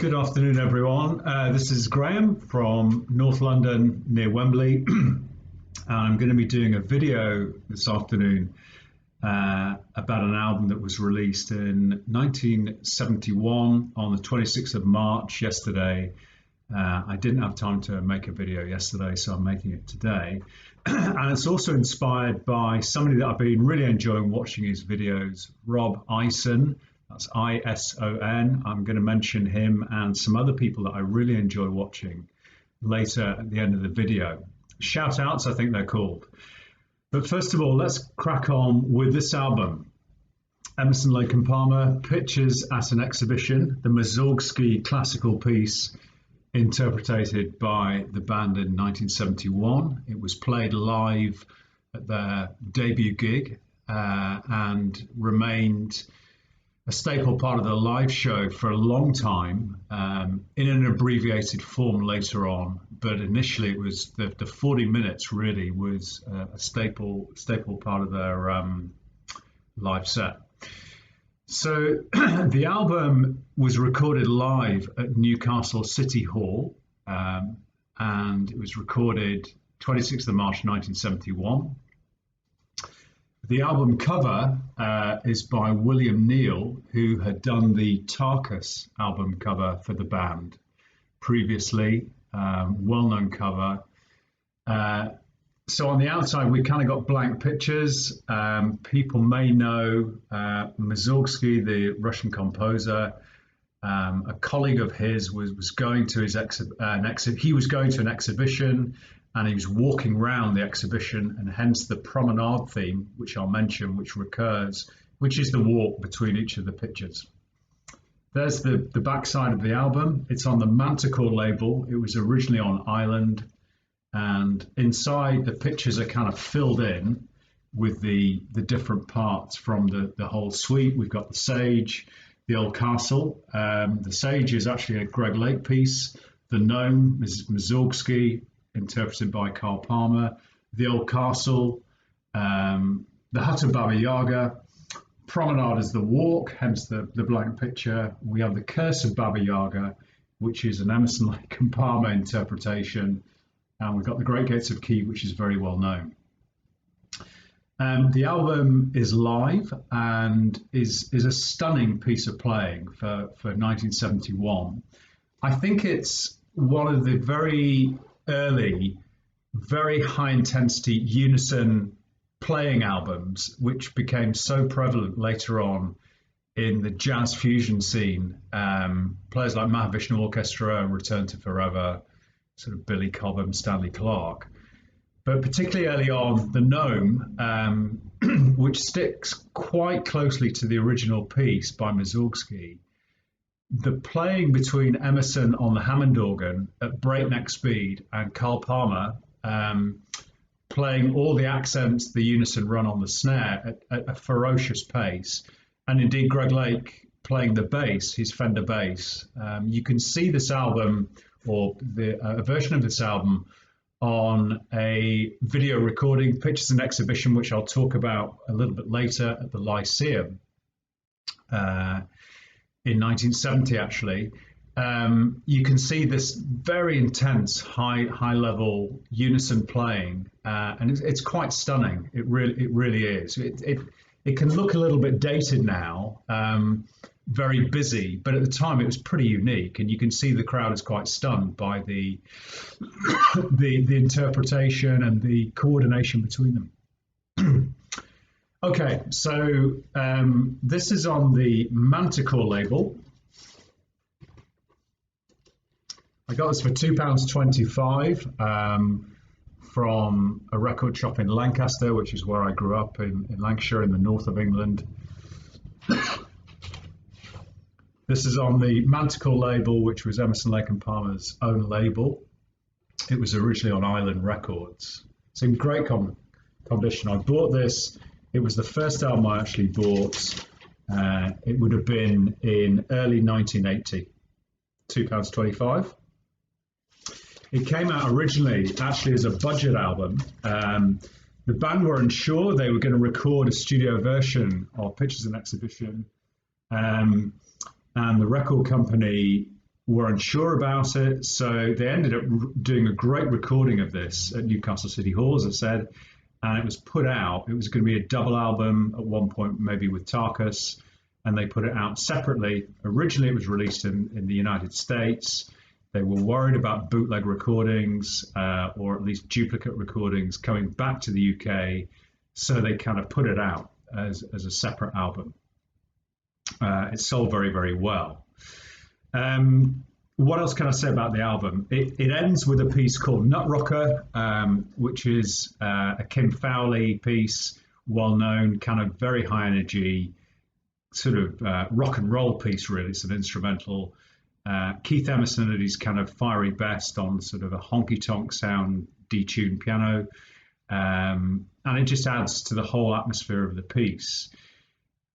Good afternoon, everyone. This is Graham from North London near Wembley. I'm going to be doing a video this afternoon about an album that was released in 1971 on the 26th of March yesterday. I didn't have time to make a video yesterday, so I'm making it today. And it's also inspired by somebody that I've been really enjoying watching his videos, Rob Ison. That's I-S-O-N. I'm going to mention him and some other people that I really enjoy watching later at the end of the video. Shoutouts, I think they're called. But first of all, let's crack on with this album. Emerson, Lake and Palmer, Pictures at an Exhibition, the Mussorgsky classical piece interpreted by the band in 1971. It was played live at their debut gig and remained a staple part of the live show for a long time, in an abbreviated form later on. But initially, it was the 40 minutes really was a staple part of their live set. So the album was recorded live at Newcastle City Hall, and it was recorded 26th of March 1971. The album cover is by William Neal, who had done the Tarkus album cover for the band previously, well-known cover. So on the outside, we kind of got blank pictures. People may know Mussorgsky, the Russian composer. A colleague of his was going to his he was going to an exhibition, and he was walking around the exhibition, and hence the promenade theme, which I'll mention, which recurs, which is the walk between each of the pictures. There's the backside of the album. It's on the Manticore label. It was originally on Island, and inside the pictures are kind of filled in with the different parts from the whole suite. We've got the Sage, the Old Castle. The Sage is actually a Greg Lake piece. The Gnome is Mussorgsky, interpreted by Carl Palmer. The Old Castle, the Hut of Baba Yaga. Promenade is the walk, hence the blank picture. We have the Curse of Baba Yaga, which is an Emerson, Lake and Palmer interpretation. And we've got the Great Gates of Key, which is very well known. The album is live and is a stunning piece of playing for 1971. I think it's one of the very early, very high intensity unison playing albums, which became so prevalent later on in the jazz fusion scene. Players like Mahavishnu Orchestra, Return to Forever, sort of Billy Cobham, Stanley Clarke. But particularly early on, the Gnome, which sticks quite closely to the original piece by Mussorgsky. The playing between Emerson on the Hammond organ at breakneck speed and Carl Palmer playing all the accents, the unison run on the snare at a ferocious pace, and indeed Greg Lake playing the bass, his Fender bass. You can see this album, or a version of this album, on a video recording, Pictures and Exhibition, which I'll talk about a little bit later, at the Lyceum. In 1970, actually. You can see this very intense, high level unison playing, and it's quite stunning. It really is. It can look a little bit dated now, very busy, but at the time it was pretty unique, and you can see the crowd is quite stunned by the interpretation and the coordination between them. Okay, so this is on the Manticore label. I got this for £2.25 from a record shop in Lancaster, which is where I grew up in Lancashire in the north of England. This is on the Manticore label, which was Emerson, Lake and Palmer's own label. It was originally on Island Records. It's in great condition. I bought this. It was the first album I actually bought. It would have been in early 1980, £2.25. It came out originally actually as a budget album. The band were unsure. They were going to record a studio version of Pictures and Exhibition. And the record company were unsure about it, so they ended up doing a great recording of this at Newcastle City Hall, as I said, and it was put out. It was going to be a double album at one point, maybe with Tarkus, and they put it out separately. Originally, it was released in the United States. They were worried about bootleg recordings, or at least duplicate recordings coming back to the UK, so they kind of put it out as a separate album. It sold very, very well. What else can I say about the album? It ends with a piece called Nut Rocker, which is a Kim Fowley piece, well known, kind of very high energy, sort of rock and roll piece, really. It's an instrumental. Keith Emerson at his kind of fiery best on sort of a honky tonk sound, detuned piano. And it just adds to the whole atmosphere of the piece.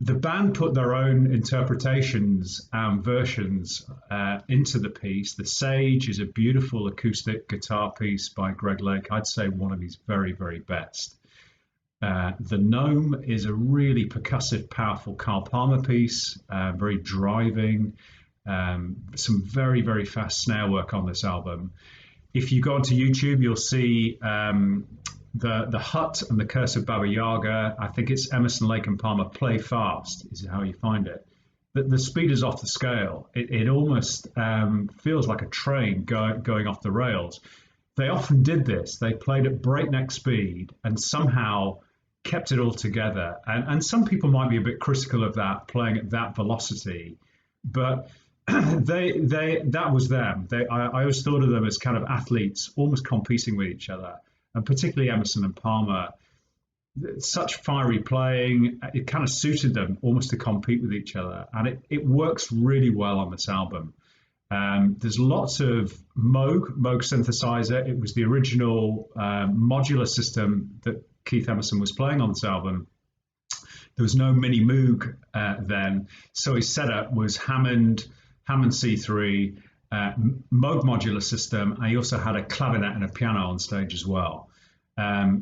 The band put their own interpretations and versions into the piece. The Sage is a beautiful acoustic guitar piece by Greg Lake. I'd say one of his very, very best. The Gnome is a really percussive, powerful Carl Palmer piece, very driving, some very, very fast snare work on this album. If you go onto YouTube, you'll see the Hut and the Curse of Baba Yaga. I think it's Emerson, Lake and Palmer Play Fast is how you find it. But the speed is off the scale. It almost feels like a train going off the rails. They often did this. They played at breakneck speed and somehow kept it all together. And some people might be a bit critical of that, playing at that velocity, but that was them. I always thought of them as kind of athletes, almost competing with each other. And particularly Emerson and Palmer, such fiery playing, it kind of suited them almost to compete with each other. And it works really well on this album. There's lots of Moog synthesizer. It was the original modular system that Keith Emerson was playing on this album. There was no mini Moog then. So his setup was Hammond C3, Moog modular system, and he also had a clavinet and a piano on stage as well.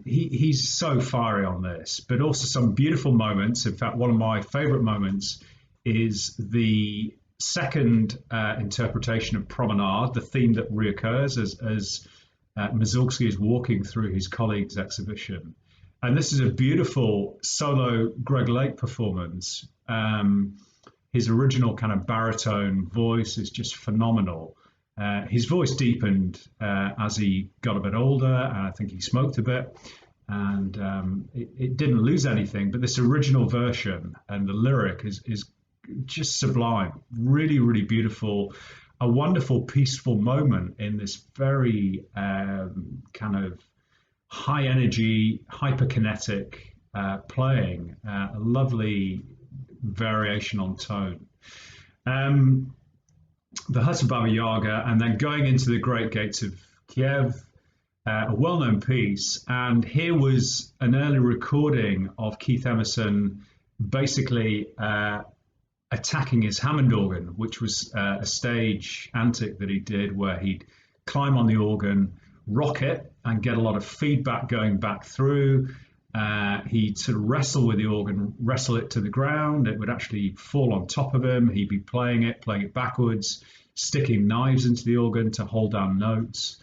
He's so fiery on this, but also some beautiful moments. In fact, one of my favorite moments is the second interpretation of Promenade, the theme that reoccurs as Mazulski is walking through his colleague's exhibition. And this is a beautiful solo Greg Lake performance. His original kind of baritone voice is just phenomenal. His voice deepened as he got a bit older, and I think he smoked a bit, and it didn't lose anything. But this original version and the lyric is just sublime, really, really beautiful. A wonderful, peaceful moment in this very kind of high energy, hyperkinetic playing, a lovely variation on tone. The Hut of Baba Yaga, and then going into the Great Gates of Kiev, a well-known piece. And here was an early recording of Keith Emerson basically attacking his Hammond organ, which was a stage antic that he did where he'd climb on the organ, rock it, and get a lot of feedback going back through. He'd sort of wrestle with the organ, wrestle it to the ground. It would actually fall on top of him. He'd be playing it backwards, sticking knives into the organ to hold down notes.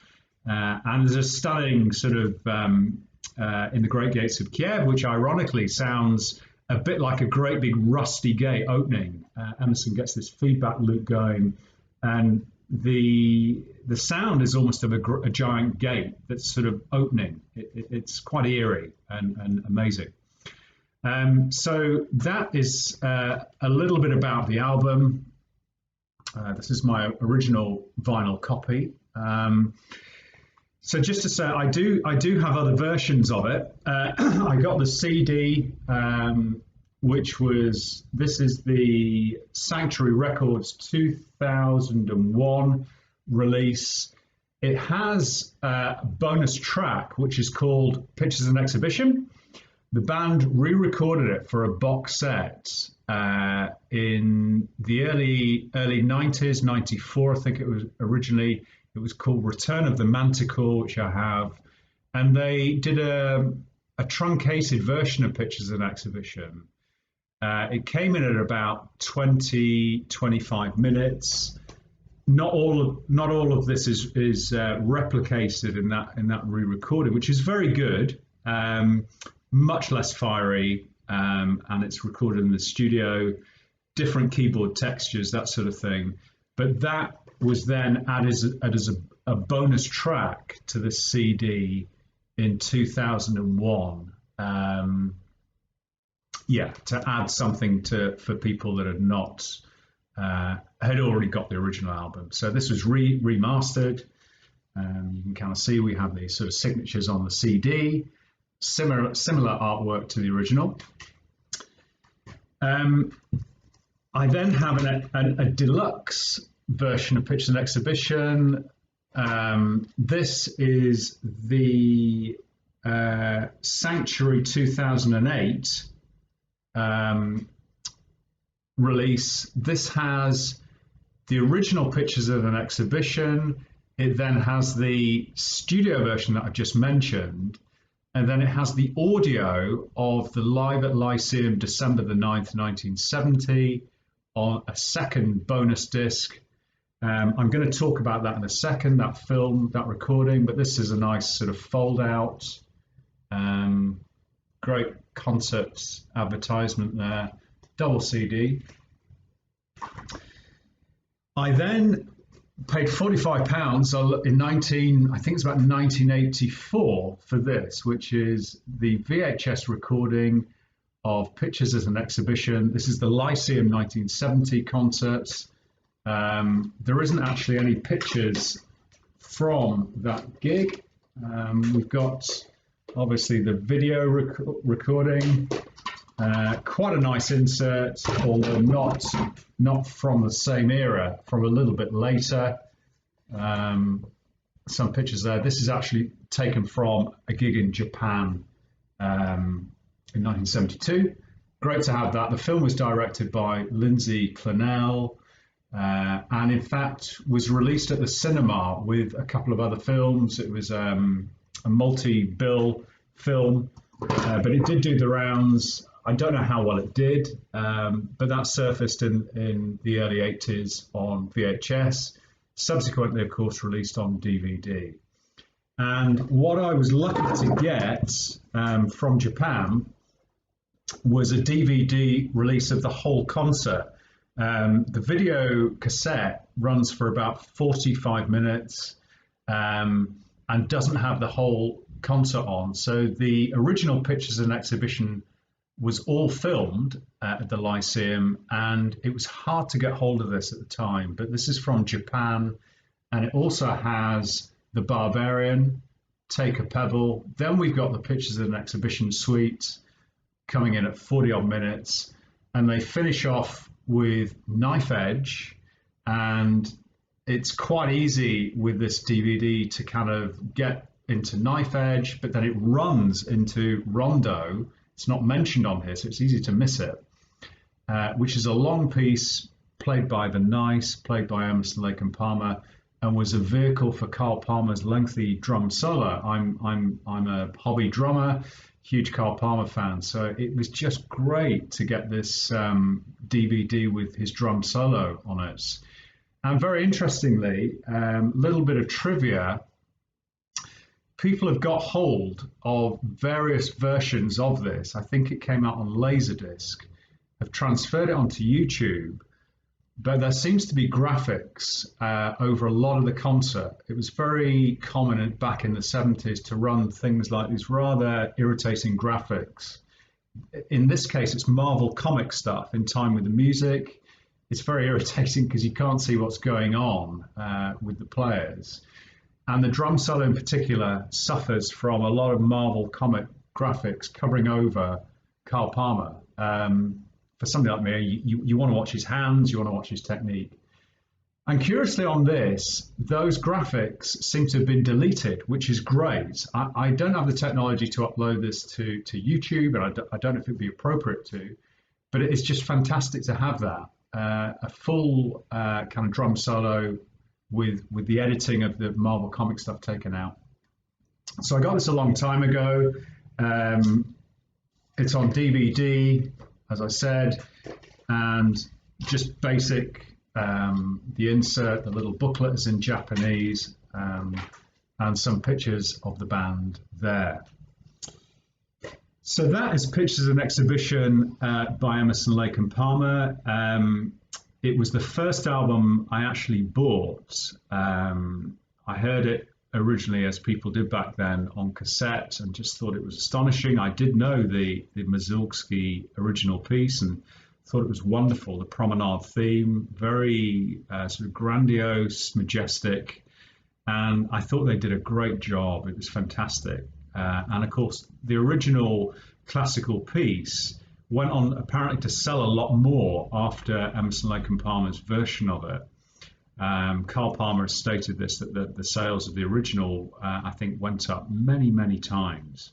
And there's a stunning sort of in the Great Gates of Kiev, which ironically sounds a bit like a great big rusty gate opening. Emerson gets this feedback loop going, and the sound is almost of a giant gate that's sort of opening. It's quite eerie and amazing. So that is a little bit about the album. This is my original vinyl copy. So just to say, I do have other versions of it. I got the CD, this is the Sanctuary Records 2001 release. It has a bonus track, which is called Pictures and Exhibition. The band re-recorded it for a box set in the early 90s, 94, I think it was originally. It was called Return of the Manticore, which I have. And they did a truncated version of Pictures and Exhibition. It came in at about 20, 25 minutes. not all of this is replicated in that re-recording, which is very good. Much less fiery, and it's recorded in the studio, different keyboard textures, that sort of thing. But that was then added as a bonus track to the CD in 2001. To add something for people that had already got the original album. So this was remastered. You can kind of see we have these sort of signatures on the CD, similar artwork to the original. I then have a deluxe version of Pictures and Exhibition. This is the Sanctuary 2008 release. This has the original Pictures of an Exhibition. It then has the studio version that I've just mentioned, and then it has the audio of the Live at Lyceum December the 9th, 1970 on a second bonus disc. I'm going to talk about that in a second, that film, that recording, but this is a nice sort of fold out, great concept advertisement there, double CD. I then paid £45 in I think it's about 1984 for this, which is the VHS recording of Pictures as an Exhibition. This is the Lyceum 1970 concerts. There isn't actually any pictures from that gig. We've got obviously the video recording, quite a nice insert, although not from the same era, from a little bit later. Some pictures there. This is actually taken from a gig in Japan in 1972. Great to have that. The film was directed by Lindsay Clennell, and in fact was released at the cinema with a couple of other films. It was a multi-bill film, but it did do the rounds. I don't know how well it did, but that surfaced in the early 80s on VHS, subsequently, of course, released on DVD. And what I was lucky to get from Japan was a DVD release of the whole concert. The video cassette runs for about 45 minutes and doesn't have the whole concert on. So the original Pictures and Exhibition was all filmed at the Lyceum, and it was hard to get hold of this at the time, but this is from Japan, and it also has The Barbarian, Take a Pebble. Then we've got the Pictures and Exhibition suite coming in at 40 odd minutes, and they finish off with Knife Edge, and it's quite easy with this DVD to kind of get into Knife Edge, but then it runs into Rondo. It's not mentioned on here, so it's easy to miss it, which is a long piece played by the Nice, played by Emerson, Lake and Palmer, and was a vehicle for Carl Palmer's lengthy drum solo. I'm a hobby drummer, huge Carl Palmer fan, so it was just great to get this DVD with his drum solo on it. And very interestingly, little bit of trivia, people have got hold of various versions of this. I think it came out on Laserdisc, have transferred it onto YouTube, but there seems to be graphics over a lot of the concert. It was very common back in the 70s to run things like these rather irritating graphics. In this case, it's Marvel comic stuff in time with the music. It's very irritating because you can't see what's going on with the players. And the drum solo in particular suffers from a lot of Marvel comic graphics covering over Carl Palmer. For somebody like me, you want to watch his hands, you want to watch his technique. And curiously on this, those graphics seem to have been deleted, which is great. I don't have the technology to upload this to YouTube, and I don't know if it'd be appropriate to, but it's just fantastic to have that. A full kind of drum solo with the editing of the Marvel comic stuff taken out. So I got this a long time ago. It's on DVD, as I said, and just basic The insert, the little booklet is in Japanese, and some pictures of the band there. So that is Pictures of an Exhibition by Emerson, Lake and Palmer. It was the first album I actually bought. I heard it originally, as people did back then, on cassette, and just thought it was astonishing. I did know the Mazilski original piece and thought it was wonderful. The Promenade theme, very sort of grandiose, majestic, and I thought they did a great job. It was fantastic. And of course, the original classical piece went on apparently to sell a lot more after Emerson, Lake and Palmer's version of it. Carl Palmer has stated this, that the sales of the original, I think, went up many, many times.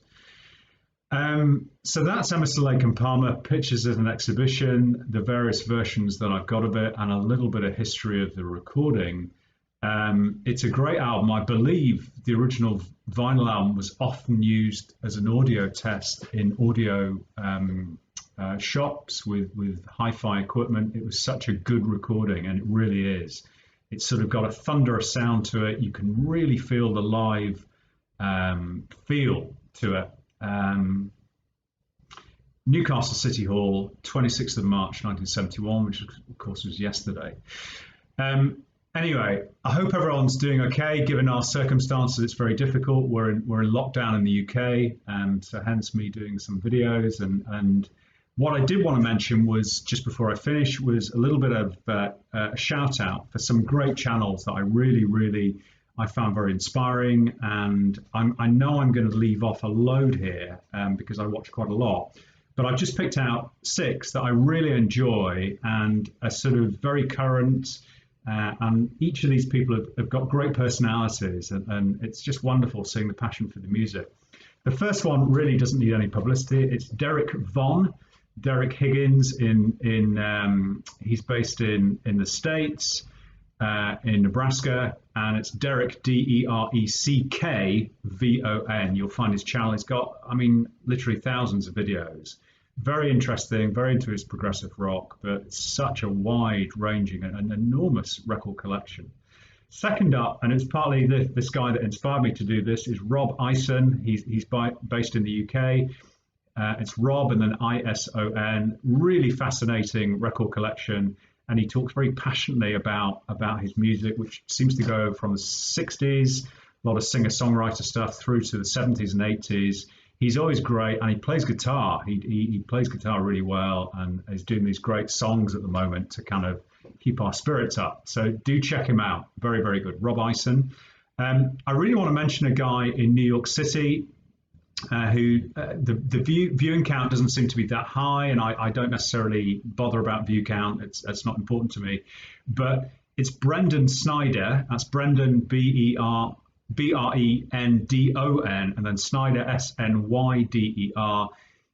So that's Emerson, Lake and Palmer, Pictures of an Exhibition, the various versions that I've got of it, and a little bit of history of the recording. It's a great album. I believe the original vinyl album was often used as an audio test in audio shops with hi-fi equipment. It was such a good recording, and it really is. It's sort of got a thunderous sound to it. You can really feel the live feel to it. Newcastle City Hall, 26th of March 1971, which of course was yesterday. Anyway, I hope everyone's doing okay. Given our circumstances, it's very difficult. We're in lockdown in the UK, and so hence me doing some videos. And what I did want to mention was, just before I finish, was a little bit of a shout out for some great channels that I really I found very inspiring. And I know I'm going to leave off a load here because I watch quite a lot. But I've just picked out 6 that I really enjoy and are sort of very current. And each of these people have got great personalities, and it's just wonderful seeing the passion for the music. The first one really doesn't need any publicity. It's Derek Higgins. He's based in the States, in Nebraska, and it's Derek, DereckVon. You'll find his channel. He's got, literally thousands of videos. Very interesting, very into his progressive rock, but such a wide-ranging and an enormous record collection. Second up, and it's partly this guy that inspired me to do this, is Rob Ison. He's based in the UK. It's Rob and then ISON. Really fascinating record collection, and he talks very passionately about his music, which seems to go from the 60s, a lot of singer-songwriter stuff, through to the 70s and 80s. He's always great, and he plays guitar. He plays guitar really well, and is doing these great songs at the moment to kind of keep our spirits up. So do check him out. Very, very good. Rob Ison. I really want to mention a guy in New York City who the viewing count doesn't seem to be that high, and I don't necessarily bother about view count. It's not important to me. But it's Brendan Snyder. That's Brendan, Brendon, and then Snyder, Snyder.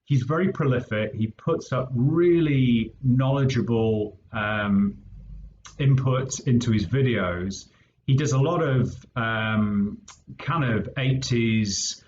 He's very prolific. He puts up really knowledgeable input into his videos. He does a lot of kind of 80s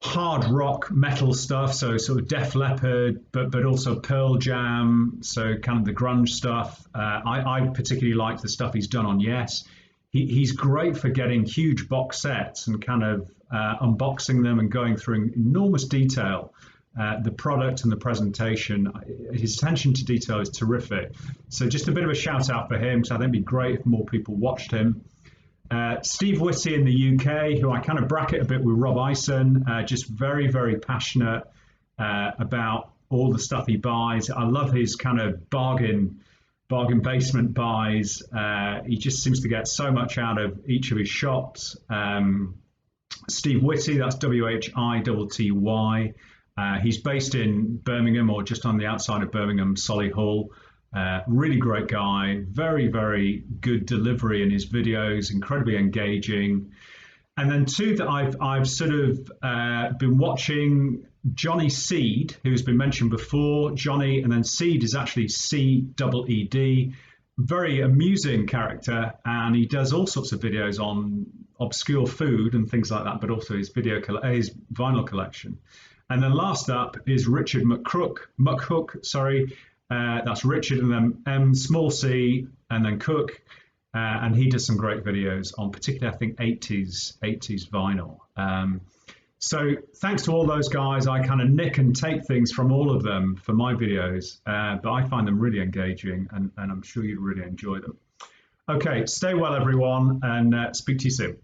hard rock metal stuff, so sort of Def Leppard, but also Pearl Jam, so kind of the grunge stuff. I particularly like the stuff he's done on Yes. He's great for getting huge box sets and kind of unboxing them and going through in enormous detail the product and the presentation. His attention to detail is terrific. So just a bit of a shout out for him, because I think it'd be great if more people watched him. Steve Whitty in the UK, who I kind of bracket a bit with Rob Ison, just very, very passionate about all the stuff he buys. I love his kind of bargain basement buys. He just seems to get so much out of each of his shops. Steve Whitty, that's WHITTY. He's based in Birmingham, or just on the outside of Birmingham, Solihull. Really great guy, very, very good delivery in his videos, incredibly engaging. And then 2 that I've sort of been watching, Johnny Seed, who's been mentioned before. Johnny, and then Seed is actually CEED. Very amusing character, and he does all sorts of videos on obscure food and things like that, but also his vinyl collection. And then last up is Richard McHook. That's Richard and then M small c and then Cook, and he does some great videos on particularly, I think, 80s vinyl. So thanks to all those guys. I kind of nick and take things from all of them for my videos, but I find them really engaging, and I'm sure you'd really enjoy them. Okay, stay well, everyone, and speak to you soon.